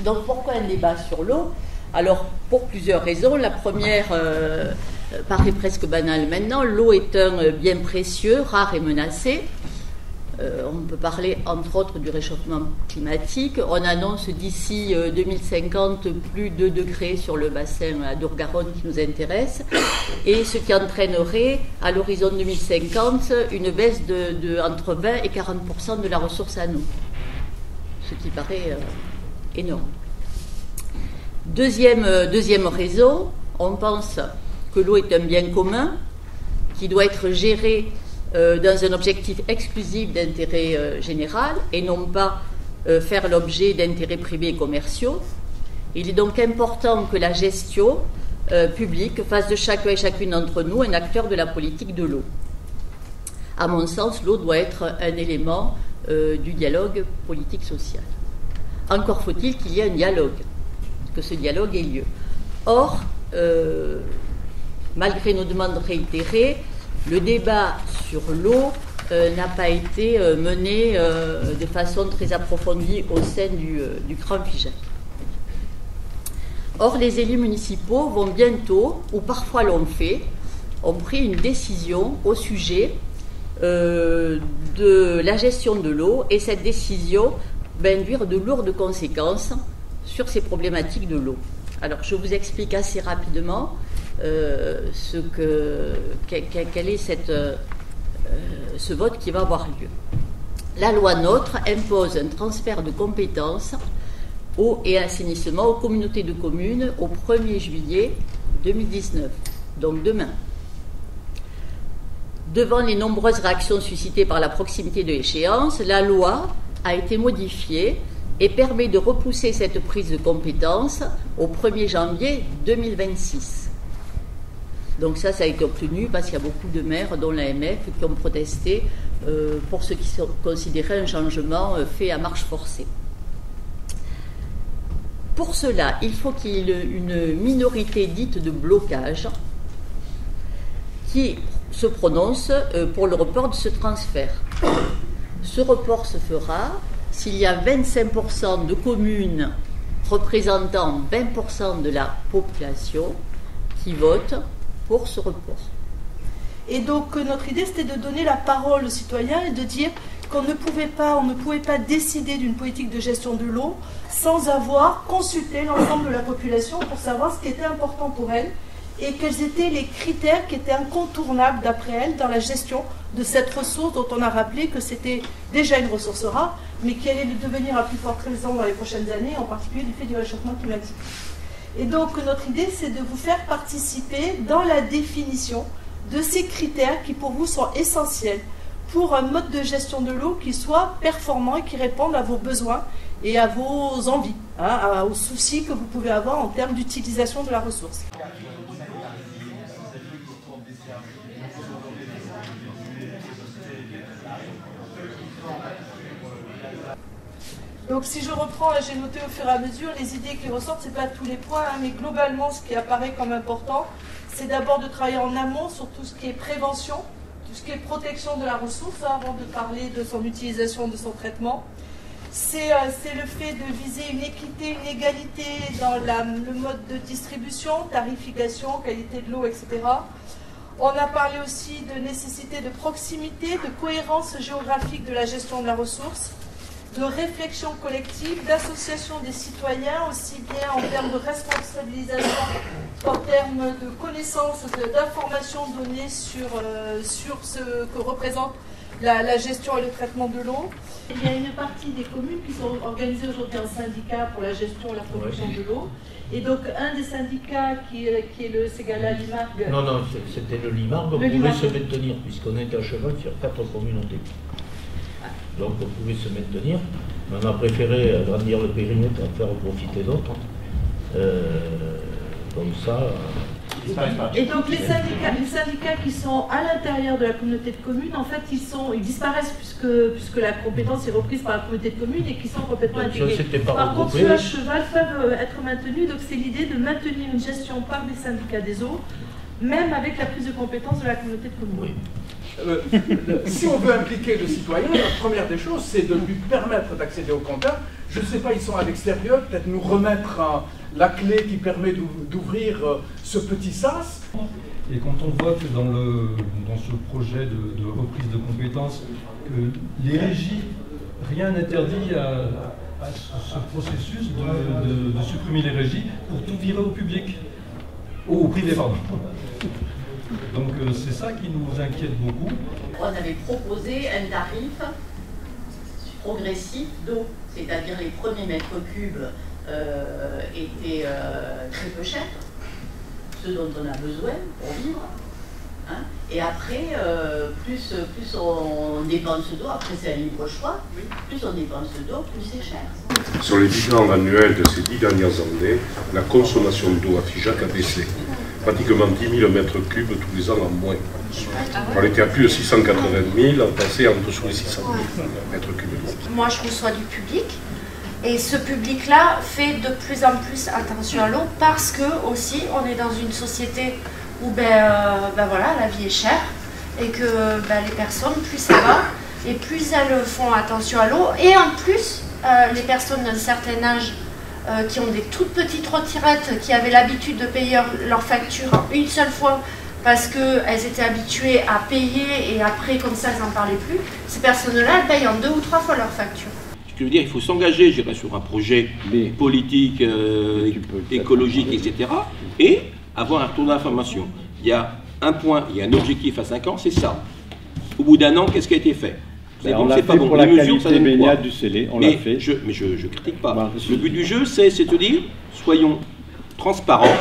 Donc pourquoi un débat sur l'eau? Alors pour plusieurs raisons. La première paraît presque banale maintenant. L'eau est un bien précieux, rare et menacé. On peut parler entre autres du réchauffement climatique. On annonce d'ici 2050 plus de 2 degrés sur le bassin d'Adour-Garonne qui nous intéresse, et ce qui entraînerait à l'horizon 2050 une baisse de entre 20 et 40% de la ressource en eau, ce qui paraît énorme. Deuxième raison, on pense que l'eau est un bien commun qui doit être géré dans un objectif exclusif d'intérêt général et non pas faire l'objet d'intérêts privés et commerciaux. Il est donc important que la gestion publique fasse de chacun et chacune d'entre nous un acteur de la politique de l'eau. À mon sens, l'eau doit être un élément du dialogue politique-social. Encore faut-il qu'il y ait un dialogue, que ce dialogue ait lieu. Or, malgré nos demandes réitérées, le débat sur l'eau n'a pas été mené de façon très approfondie au sein du Grand FIGEAC. Or, les élus municipaux vont bientôt, ou parfois l'ont fait, ont pris une décision au sujet de la gestion de l'eau, et cette décision va induire de lourdes conséquences sur ces problématiques de l'eau. Alors, je vous explique assez rapidement quel est ce vote qui va avoir lieu. La loi NOTRe impose un transfert de compétences eau et assainissement aux communautés de communes au 1er juillet 2019, donc demain. Devant les nombreuses réactions suscitées par la proximité de l'échéance, la loi a été modifiée et permet de repousser cette prise de compétence au 1er janvier 2026. Donc ça a été obtenu parce qu'il y a beaucoup de maires, dont l'AMF, qui ont protesté pour ce qui considérait un changement fait à marche forcée. Pour cela, il faut qu'il y ait une minorité dite de blocage qui se prononce pour le report de ce transfert. Ce report se fera s'il y a 25% de communes représentant 20% de la population qui votent pour ce report. Et donc notre idée c'était de donner la parole aux citoyens et de dire qu'on ne pouvait pas décider d'une politique de gestion de l'eau sans avoir consulté l'ensemble de la population pour savoir ce qui était important pour elle et quels étaient les critères qui étaient incontournables d'après elle dans la gestion de cette ressource dont on a rappelé que c'était déjà une ressource rare, mais qui allait devenir à plus forte raison dans les prochaines années, en particulier du fait du réchauffement climatique. Et donc notre idée c'est de vous faire participer dans la définition de ces critères qui pour vous sont essentiels pour un mode de gestion de l'eau qui soit performant et qui réponde à vos besoins et à vos envies, aux soucis que vous pouvez avoir en termes d'utilisation de la ressource. Donc si je reprends, j'ai noté au fur et à mesure, les idées qui ressortent, ce n'est pas tous les points, mais globalement ce qui apparaît comme important, c'est d'abord de travailler en amont sur tout ce qui est prévention, tout ce qui est protection de la ressource, avant de parler de son utilisation, de son traitement. C'est le fait de viser une équité, une égalité dans le mode de distribution, tarification, qualité de l'eau, etc. On a parlé aussi de nécessité de proximité, de cohérence géographique de la gestion de la ressource, de réflexion collective, d'association des citoyens, aussi bien en termes de responsabilisation qu'en termes de connaissances, d'informations données sur ce que représente la gestion et le traitement de l'eau. Il y a une partie des communes qui sont organisées aujourd'hui en syndicat pour la gestion et la production de l'eau. Et donc un des syndicats qui est le Ségala Limargue... Non, c'était le Limargue, on pouvait se maintenir puisqu'on était à cheval sur 4 communautés. Donc on pouvait se maintenir, mais on a préféré agrandir le périmètre et faire profiter d'autres. Comme ça... Et donc les syndicats qui sont à l'intérieur de la communauté de communes, en fait, ils disparaissent puisque la compétence est reprise par la communauté de communes et qui sont complètement intégrés. Par contre, ceux à cheval peuvent être maintenus, donc c'est l'idée de maintenir une gestion par des syndicats des eaux, même avec la prise de compétence de la communauté de communes. Oui. Si on veut impliquer le citoyen, la première des choses, c'est de lui permettre d'accéder au compteur. Je ne sais pas, ils sont à l'extérieur, peut-être nous remettre la clé qui permet d'ouvrir ce petit sas. Et quand on voit que dans ce projet de reprise de compétences, que les régies, rien n'interdit à ce processus de supprimer les régies pour tout virer au public, au privé, pardon. Donc c'est ça qui nous inquiète beaucoup. On avait proposé un tarif progressif d'eau, c'est-à-dire les premiers mètres cubes étaient très peu chers, ce dont on a besoin pour vivre. Hein. Et après, plus on dépense d'eau, après c'est un libre choix, plus on dépense d'eau, plus c'est cher. Sur les bilans annuels de ces 10 dernières années, la consommation d'eau à Figeac a baissé. Pratiquement 10 000 mètres cubes tous les ans en moins. On était à plus de 680 000, on passait en dessous des 600 000 mètres cubes. Moi, je reçois du public. Et ce public-là fait de plus en plus attention à l'eau parce que aussi on est dans une société où voilà, la vie est chère et que les personnes, plus ça va et plus elles font attention à l'eau. Et en plus, les personnes d'un certain âge qui ont des toutes petites retirettes, qui avaient l'habitude de payer leur facture une seule fois parce qu'elles étaient habituées à payer et après comme ça elles n'en parlaient plus, ces personnes-là elles payent en 2 ou 3 fois leur facture. Ce que je veux dire, il faut s'engager, je dirais, sur un projet politique, écologique, etc. et avoir un retour d'information. Il y a un point, il y a un objectif à 5 ans, c'est ça. Au bout d'un an, qu'est-ce qui a été fait? On l'a fait pour la qualité baignade du Célé, on l'a fait. Mais je critique pas. Le but du jeu, c'est de dire, soyons transparents,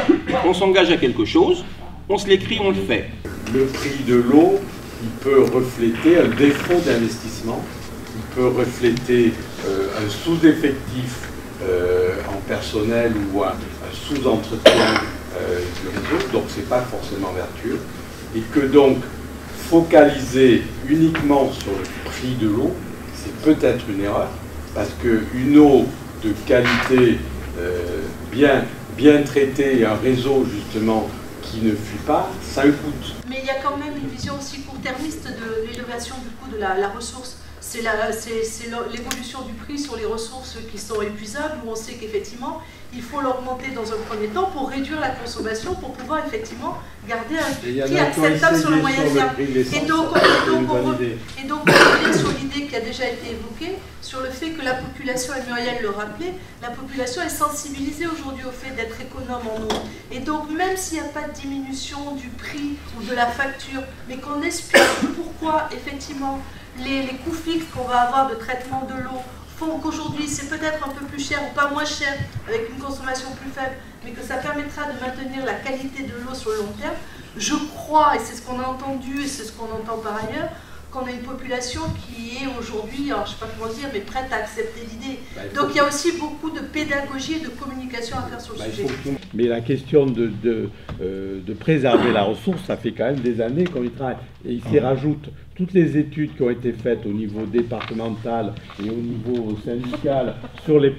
on s'engage à quelque chose, on se l'écrit, on le fait. Le prix de l'eau, il peut refléter un défaut d'investissement, il peut refléter un sous-effectif en personnel ou un sous-entretien du réseau, donc c'est pas forcément vertueux, et que donc focaliser uniquement sur le prix de l'eau, c'est peut-être une erreur, parce qu'une eau de qualité bien traitée et un réseau justement qui ne fuit pas, ça le coûte. Mais il y a quand même une vision aussi court-termiste de l'élévation du coût de la ressource. C'est l'évolution du prix sur les ressources qui sont épuisables, où on sait qu'effectivement, il faut l'augmenter dans un premier temps pour réduire la consommation, pour pouvoir effectivement garder un prix acceptable sur le moyen terme. Et donc, on revient sur l'idée qui a déjà été évoquée, sur le fait que la population, et Muriel le rappelait, la population est sensibilisée aujourd'hui au fait d'être économe en eau. Et donc, même s'il n'y a pas de diminution du prix ou de la facture, mais qu'on explique pourquoi, effectivement, les coûts fixes qu'on va avoir de traitement de l'eau font qu'aujourd'hui c'est peut-être un peu plus cher ou pas moins cher avec une consommation plus faible, mais que ça permettra de maintenir la qualité de l'eau sur le long terme. Je crois, et c'est ce qu'on a entendu et c'est ce qu'on entend par ailleurs, qu'on a une population qui est aujourd'hui, alors je ne sais pas comment dire, mais prête à accepter l'idée. Donc il y a aussi beaucoup de pédagogie et de communication à faire sur le sujet. Mais la question de préserver la ressource, ça fait quand même des années qu'on y travaille. Et il s'y rajoute toutes les études qui ont été faites au niveau départemental et au niveau syndical sur les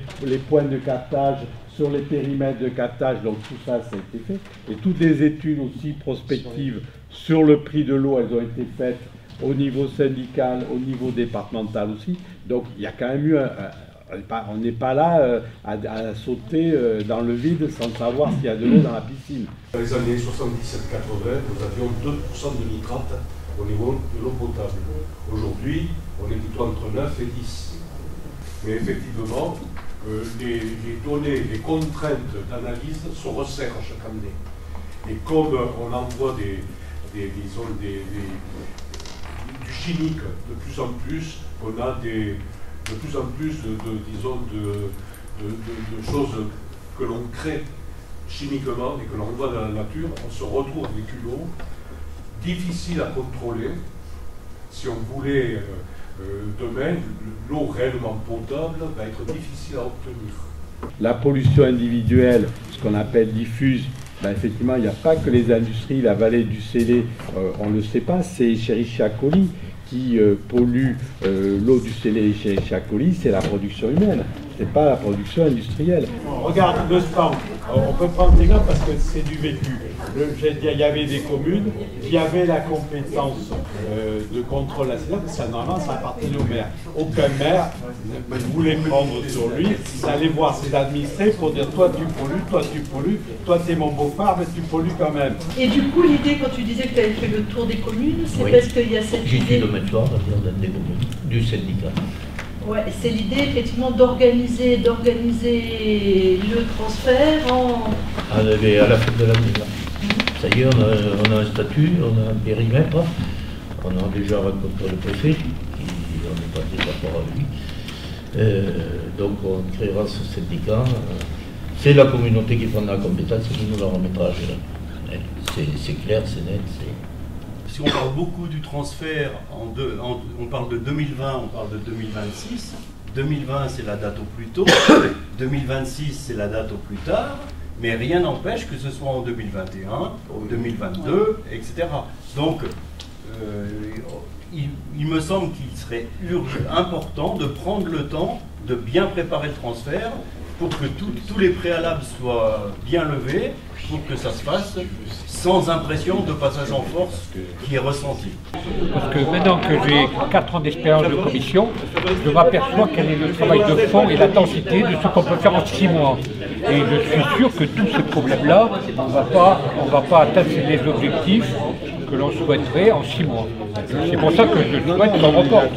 points de captage, sur les périmètres de captage, donc tout ça, ça a été fait. Et toutes les études aussi prospectives sur le prix de l'eau, elles ont été faites au niveau syndical, au niveau départemental aussi. Donc il y a quand même eu on n'est pas là à sauter dans le vide sans savoir s'il y a de l'eau dans la piscine. Dans les années 77-80, nous avions 2% de nitrate au niveau de l'eau potable. Aujourd'hui, on est plutôt entre 9 et 10. Mais effectivement, les données, les contraintes d'analyse se resserrent chaque année. Et comme on envoie du chimique de plus en plus, on a de plus en plus de choses que l'on crée chimiquement et que l'on envoie dans la nature. On se retrouve avec une eau difficile à contrôler. Si on voulait demain, l'eau réellement potable va être difficile à obtenir. La pollution individuelle, ce qu'on appelle diffuse, effectivement, il n'y a pas que les industries, la vallée du Célé, on ne le sait pas, c'est Escherichia coli qui pollue l'eau du Célé. Escherichia coli, c'est la production humaine, c'est pas la production industrielle. Regarde le stand. On peut prendre des exemples parce que c'est du vécu. Il y avait des communes qui avaient la compétence de contrôle assainissement, ça normalement ça appartenait au maire. Aucun maire ne voulait prendre sur lui, d'aller voir ses administrés pour dire toi tu pollues, toi t'es mon beau-frère, mais tu pollues quand même. Et du coup, l'idée, quand tu disais que tu avais fait le tour des communes, c'est parce qu'il y a cette idée... J'ai fait le matin soir dans des communes, du syndicat. Ouais, c'est l'idée effectivement d'organiser le transfert en... À la fin de l'année. Ça y est, on a un statut, on a un périmètre, on a déjà rencontré le préfet, on n'est pas d'accord avec lui. Donc on créera ce syndicat. C'est la communauté qui prendra la compétence et qui nous la remettra à gérer. C'est clair, c'est net. Si on parle beaucoup du transfert, on parle de 2020, on parle de 2026. 2020, c'est la date au plus tôt. 2026, c'est la date au plus tard. Mais rien n'empêche que ce soit en 2021, 2022, etc. Donc, il me semble qu'il serait important de prendre le temps de bien préparer le transfert pour que tous les préalables soient bien levés, pour que ça se fasse sans impression de passage en force qui est ressenti. Parce que maintenant que j'ai 4 ans d'expérience de commission, je m'aperçois quel est le travail de fond et la densité de ce qu'on peut faire en 6 mois. Et je suis sûr que tous ces problèmes-là, on ne va pas atteindre les objectifs que l'on souhaiterait en 6 mois. C'est pour ça que je souhaite qu'on reporte.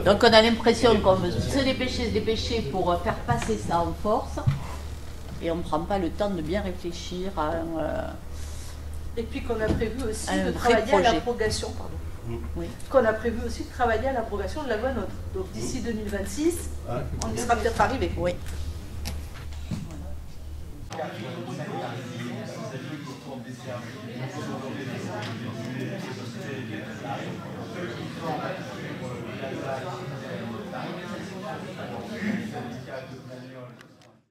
Donc on a l'impression qu'on veut se dépêcher pour faire passer ça en force, et on ne prend pas le temps de bien réfléchir à Et puis qu'on a prévu aussi de travailler à l'abrogation, Oui. qu'on a prévu aussi de travailler à l'abrogation de la loi NOTRe. Donc d'ici 2026, on y sera peut-être arrivé. Oui. Voilà.